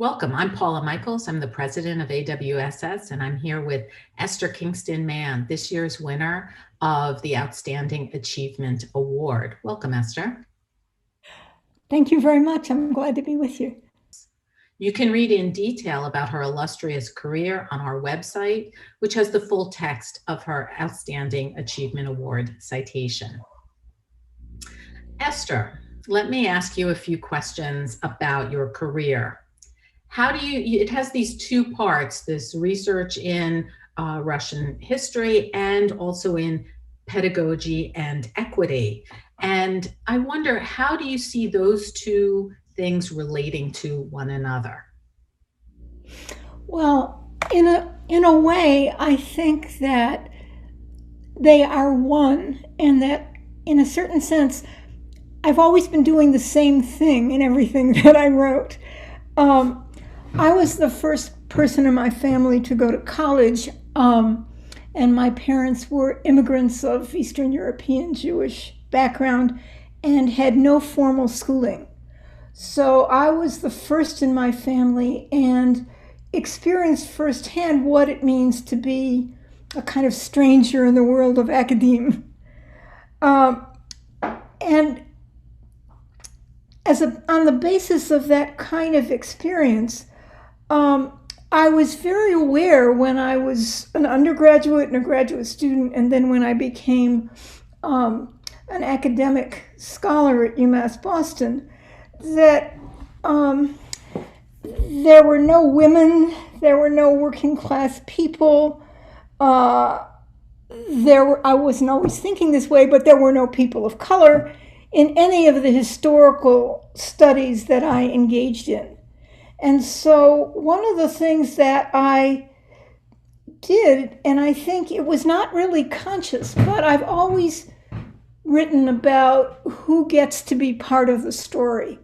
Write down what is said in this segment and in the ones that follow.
Welcome. I'm Paula Michaels. I'm the president of AWSS, and I'm here with Esther Kingston-Mann, this year's winner of the Outstanding Achievement Award. Welcome, Esther. Thank you very much. I'm glad to be with you. You can read in detail about her illustrious career on our website, which has the full text of her Outstanding Achievement Award citation. Esther, let me ask you a few questions about your career. How do you, it has these two parts, this research in Russian history and also in pedagogy and equity. And I wonder, how do you see those two things relating to one another? Well, in a way, I think that they are one, and that in a certain sense, I've always been doing the same thing in everything that I wrote. I was the first person in my family to go to college, and my parents were immigrants of Eastern European Jewish background and had no formal schooling. So I was the first in my family and experienced firsthand what it means to be a kind of stranger in the world of academia. And on the basis of that kind of experience, I was very aware when I was an undergraduate and a graduate student, and then when I became an academic scholar at UMass Boston, that there were no women, there were no working class people. I wasn't always thinking this way, but there were no people of color in any of the historical studies that I engaged in. And so one of the things that I did, and I think it was not really conscious, but I've always written about who gets to be part of the story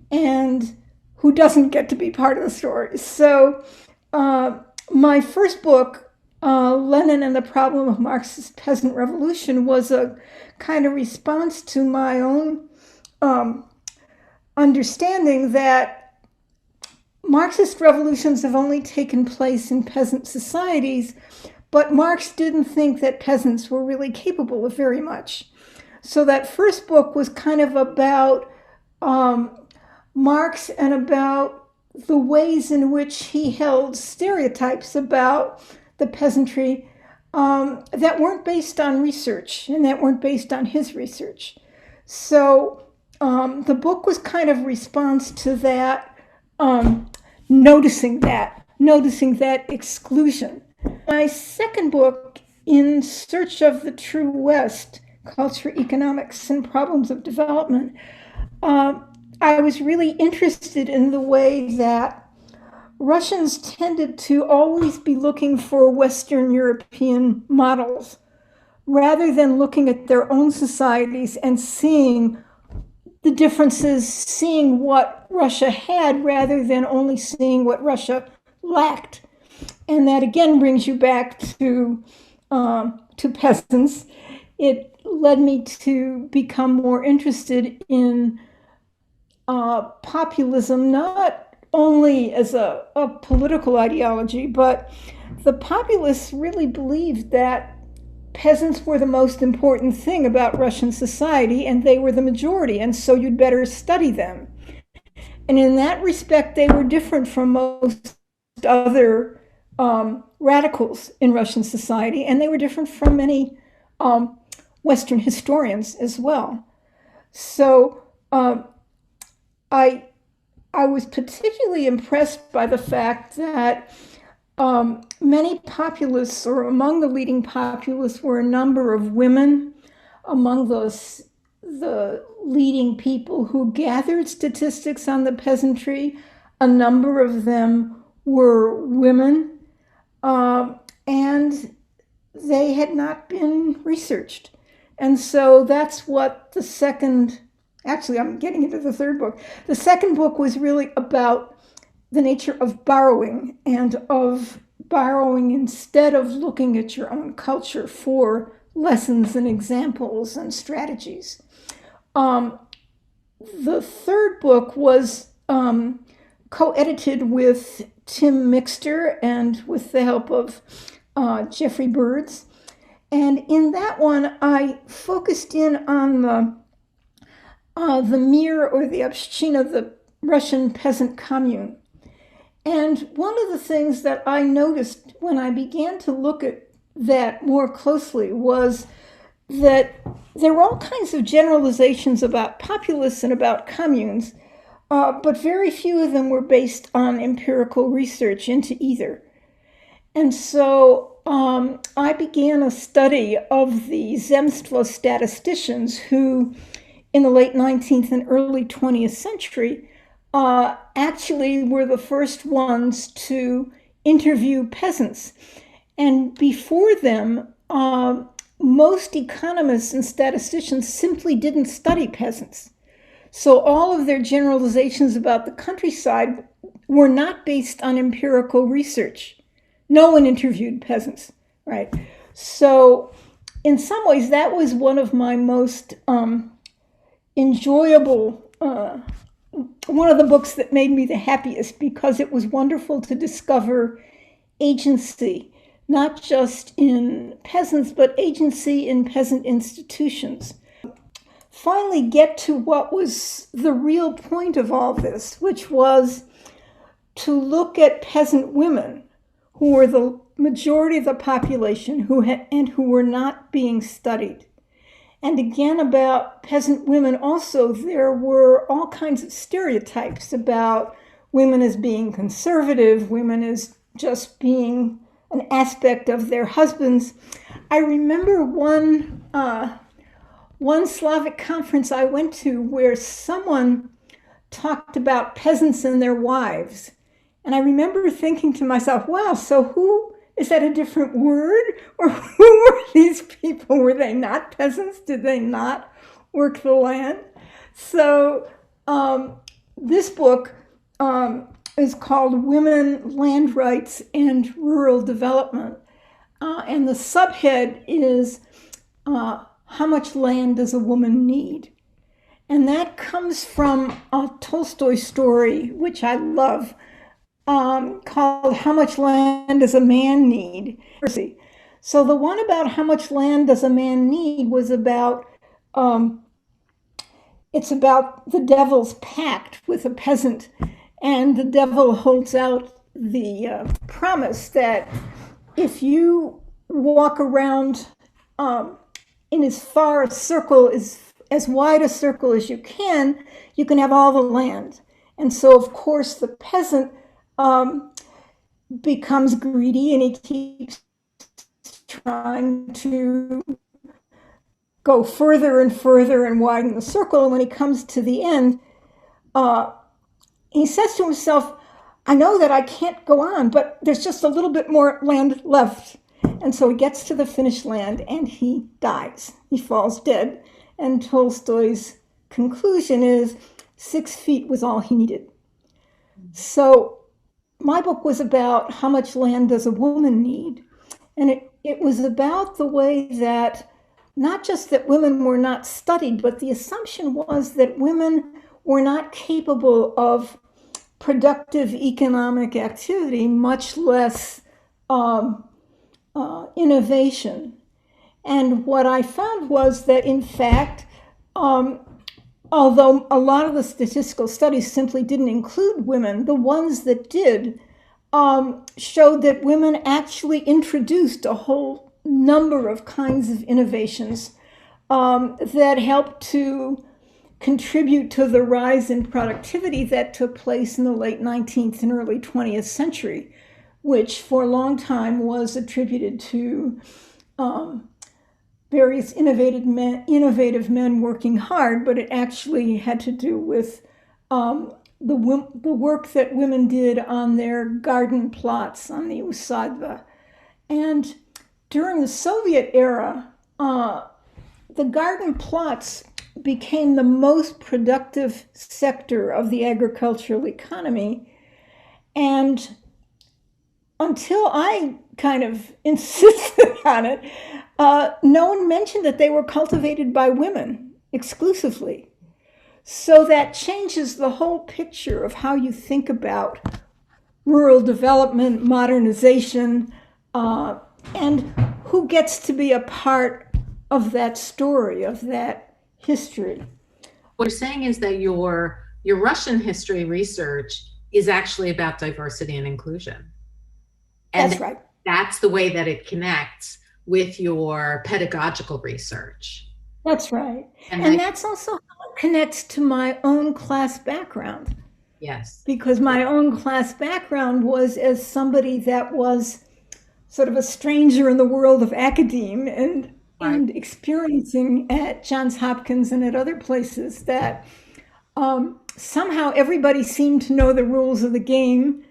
and who doesn't get to be part of the story. So my first book, Lenin and the Problem of Marxist Peasant Revolution, was a kind of response to my own understanding that Marxist revolutions have only taken place in peasant societies, but Marx didn't think that peasants were really capable of very much. So that first book was kind of about Marx and about the ways in which he held stereotypes about the peasantry that weren't based on research and that weren't based on his research. So the book was kind of response to that, noticing that exclusion. My second book, In Search of the True West, Culture, Economics, and Problems of Development, I was really interested in the way that Russians tended to always be looking for Western European models rather than looking at their own societies and seeing the differences, seeing what Russia had rather than only seeing what Russia lacked. And that again brings you back to peasants. It led me to become more interested in populism, not only as a political ideology, but the populists really believed that peasants were the most important thing about Russian society, and they were the majority, and so you'd better study them. And in that respect, they were different from most other radicals in Russian society, and they were different from many Western historians as well. So I was particularly impressed by the fact that many populists, or among the leading populists, were a number of women. Among the leading people who gathered statistics on the peasantry, a number of them were women, and they had not been researched. And so that's what the second, actually I'm getting into the third book. The second book was really about the nature of borrowing, and of borrowing instead of looking at your own culture for lessons and examples and strategies. The third book was co-edited with Tim Mixter and with the help of Jeffrey Birds. And in that one, I focused in on the Mir, or the Obshchina, the Russian peasant commune. And one of the things that I noticed when I began to look at that more closely was that there were all kinds of generalizations about populists and about communes, but very few of them were based on empirical research into either. And so I began a study of the Zemstvo statisticians who, in the late 19th and early 20th century, actually were the first ones to interview peasants. And before them, most economists and statisticians simply didn't study peasants. So all of their generalizations about the countryside were not based on empirical research. No one interviewed peasants, right? So in some ways, that was one of my most enjoyable, one of the books that made me the happiest, because it was wonderful to discover agency, not just in peasants, but agency in peasant institutions. Finally get to what was the real point of all this, which was to look at peasant women, who were the majority of the population and who were not being studied. And again, about peasant women also, there were all kinds of stereotypes about women as being conservative, women as just being an aspect of their husbands. I remember one Slavic conference I went to where someone talked about peasants and their wives. And I remember thinking to myself, wow, so is that a different word? Or who were these people? Were they not peasants? Did they not work the land? So this book is called Women, Land Rights, and Rural Development. And the subhead is How Much Land Does a Woman Need? And that comes from a Tolstoy story, which I love, called How Much Land Does a Man Need? So the one about how much land does a man need was about, it's about the devil's pact with a peasant. And the devil holds out the promise that if you walk around in as far a circle, as wide a circle as you can have all the land. And so, of course, the peasant becomes greedy, and he keeps trying to go further and further and widen the circle. And when he comes to the end, he says to himself, I know that I can't go on, but there's just a little bit more land left. And so he gets to the finished land and he dies. He falls dead. And Tolstoy's conclusion is 6 feet was all he needed. So my book was about how much land does a woman need. And it was about the way that not just that women were not studied, but the assumption was that women were not capable of productive economic activity, much less innovation. And what I found was that, in fact, although a lot of the statistical studies simply didn't include women, the ones that did showed that women actually introduced a whole number of kinds of innovations that helped to contribute to the rise in productivity that took place in the late 19th and early 20th century, which for a long time was attributed to various innovative men working hard, but it actually had to do with the work that women did on their garden plots on the Usadva. And during the Soviet era, the garden plots became the most productive sector of the agricultural economy. And until I kind of insisted on it, no one mentioned that they were cultivated by women exclusively. So that changes the whole picture of how you think about rural development, modernization, and who gets to be a part of that story, of that history. What you're saying is that your Russian history research is actually about diversity and inclusion. And That's right. that's the way that it connects with your pedagogical research. That's right. And And I, that's also how it connects to my own class background, yes, because my own class background was as somebody that was sort of a stranger in the world of academe right. and experiencing at Johns Hopkins and at other places that somehow everybody seemed to know the rules of the game,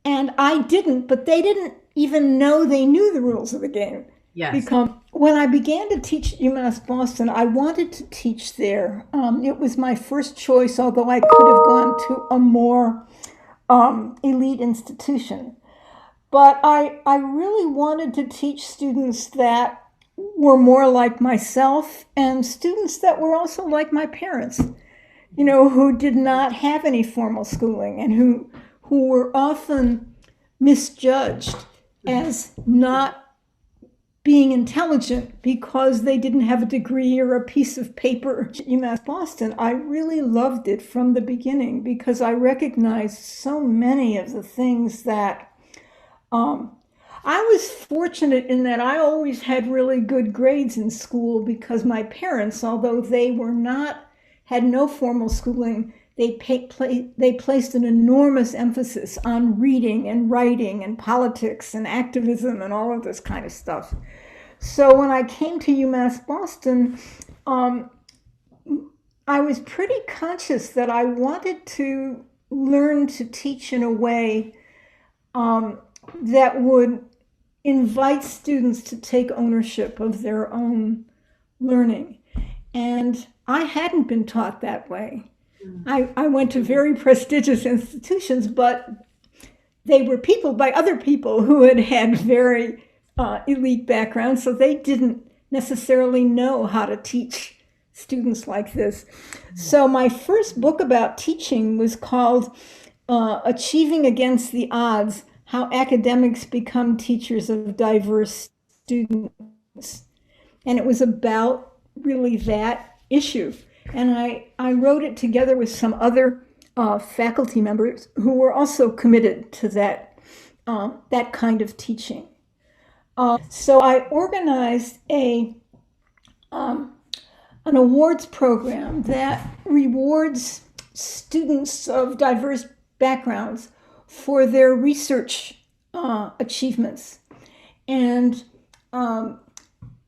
and I didn't, but they didn't even know they knew the rules of the game. Yes. Because when I began to teach at UMass Boston, I wanted to teach there. It was my first choice, although I could have gone to a more elite institution. But I really wanted to teach students that were more like myself and students that were also like my parents, who did not have any formal schooling and who were often misjudged as not being intelligent because they didn't have a degree or a piece of paper. At UMass Boston, I really loved it from the beginning because I recognized so many of the things that I was fortunate in that I always had really good grades in school because my parents, although they were not, had no formal schooling, they placed an enormous emphasis on reading and writing and politics and activism and all of this kind of stuff. So when I came to UMass Boston, I was pretty conscious that I wanted to learn to teach in a way that would invite students to take ownership of their own learning. And I hadn't been taught that way. I went to very prestigious institutions, but they were people by other people who had had very elite backgrounds, so they didn't necessarily know how to teach students like this. So my first book about teaching was called Achieving Against the Odds, How Academics Become Teachers of Diverse Students. And it was about really that issue. And I wrote it together with some other faculty members who were also committed to that kind of teaching. So I organized an awards program that rewards students of diverse backgrounds for their research achievements, and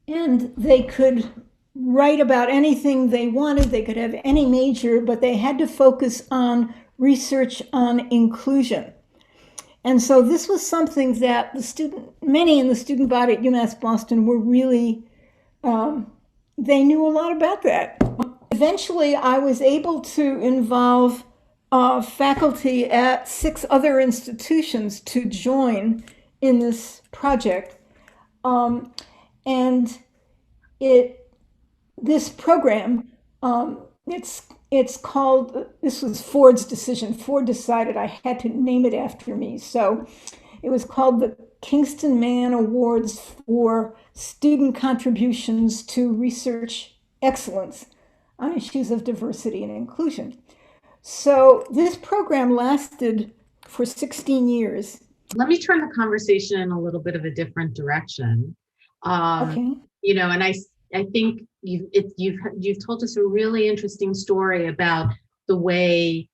they could write about anything they wanted. They could have any major, but they had to focus on research on inclusion. And so this was something that many in the student body at UMass Boston were really, they knew a lot about that. Eventually, I was able to involve faculty at 6 other institutions to join in this project. And this program, it's called, this was Ford's decision. Ford decided I had to name it after me. So it was called the Kingston-Mann Awards for Student Contributions to Research Excellence on Issues of Diversity and Inclusion. So this program lasted for 16 years. Let me turn the conversation in a little bit of a different direction. Okay. And I think you've told us a really interesting story about the way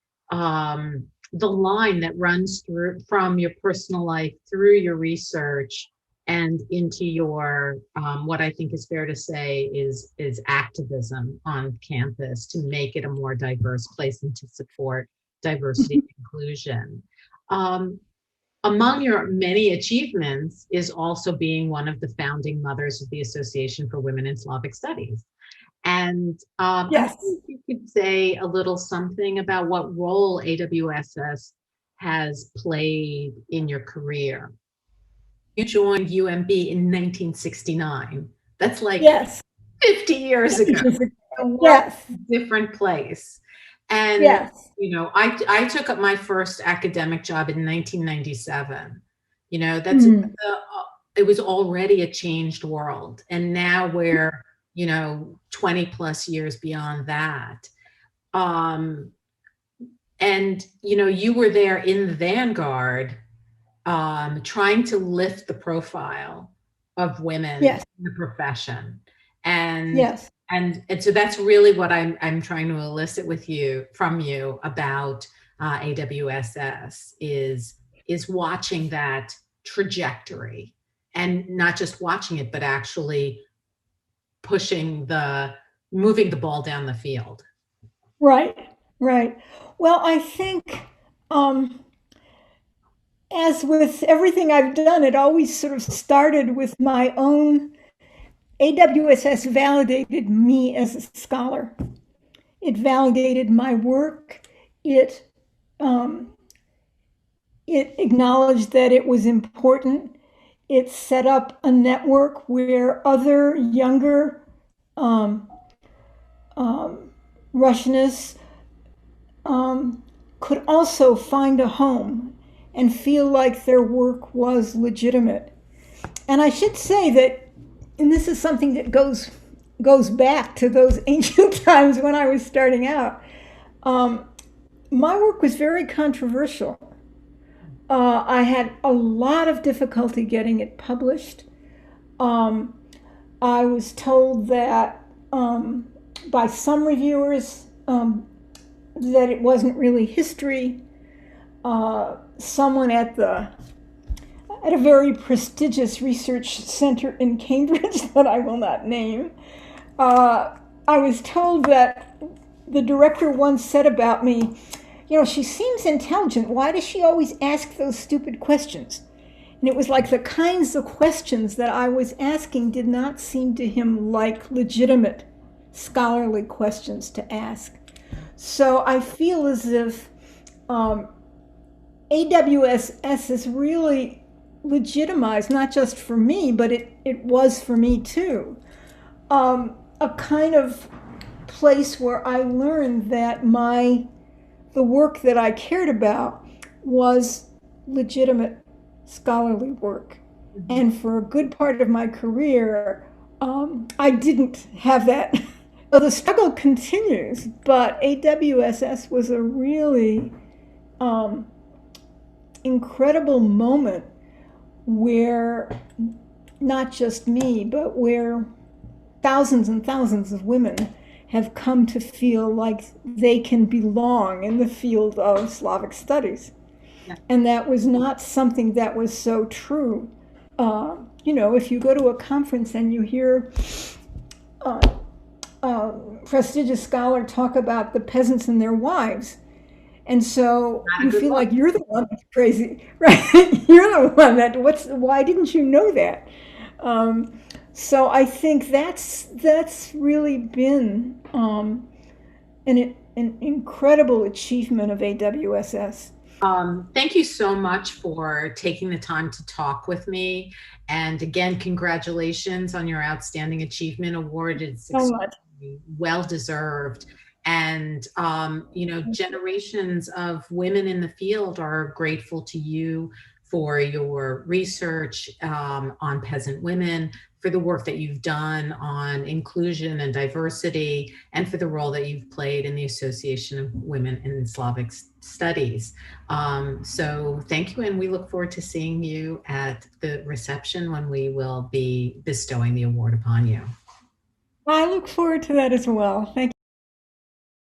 the line that runs through from your personal life through your research and into your what I think is fair to say is activism on campus to make it a more diverse place and to support diversity and inclusion. Among your many achievements is also being one of the founding mothers of the Association for Women in Slavic Studies. And yes. I think you could say a little something about what role AWSS has played in your career. You joined UMB in 1969. That's like yes. 50 years ago. Yes. Different place. And, Yes. I took up my first academic job in 1997. Mm. It was already a changed world. And now we're, 20 plus years beyond that. Um, and, you were there in the vanguard, trying to lift the profile of women Yes. in the profession. And Yes. and so that's really what I'm trying to elicit from you about AWSS is watching that trajectory, and not just watching it, but actually moving the ball down the field. Right. Right. Well, I think, um, as with everything I've done, it always sort of started with my own. AWSS validated me as a scholar. It validated my work. It um, it acknowledged that it was important. It set up a network where other younger um, um, Russianists um, could also find a home and feel like their work was legitimate. And I should say that, and this is something that goes back to those ancient times when I was starting out. Um, my work was very controversial. I had a lot of difficulty getting it published. Um, I was told that by some reviewers that it wasn't really history. Someone at a very prestigious research center in Cambridge that I will not name, I was told that the director once said about me, she seems intelligent. Why does she always ask those stupid questions? And it was like the kinds of questions that I was asking did not seem to him like legitimate scholarly questions to ask. So I feel as if AWSS is really legitimized, not just for me, but it was for me too. A kind of place where I learned that the work that I cared about was legitimate scholarly work. Mhm. And for a good part of my career, I didn't have that. So the struggle continues, but AWSS was a really um, incredible moment where not just me, but where thousands and thousands of women have come to feel like they can belong in the field of Slavic studies. Yeah. And that was not something that was so true. If you go to a conference and you hear uh, prestigious scholar talk about the peasants and their wives, and so Not a you good feel look. like you're the one that's crazy, right? You're the one why didn't you know that? So I think that's really been an incredible achievement of AWSS. Thank you so much for taking the time to talk with me. And again, congratulations on your Outstanding Achievement Award. It's So much. extremely well deserved. And, generations of women in the field are grateful to you for your research on peasant women, for the work that you've done on inclusion and diversity, and for the role that you've played in the Association of Women in Slavic Studies. So thank you, and we look forward to seeing you at the reception when we will be bestowing the award upon you. I look forward to that as well. Thank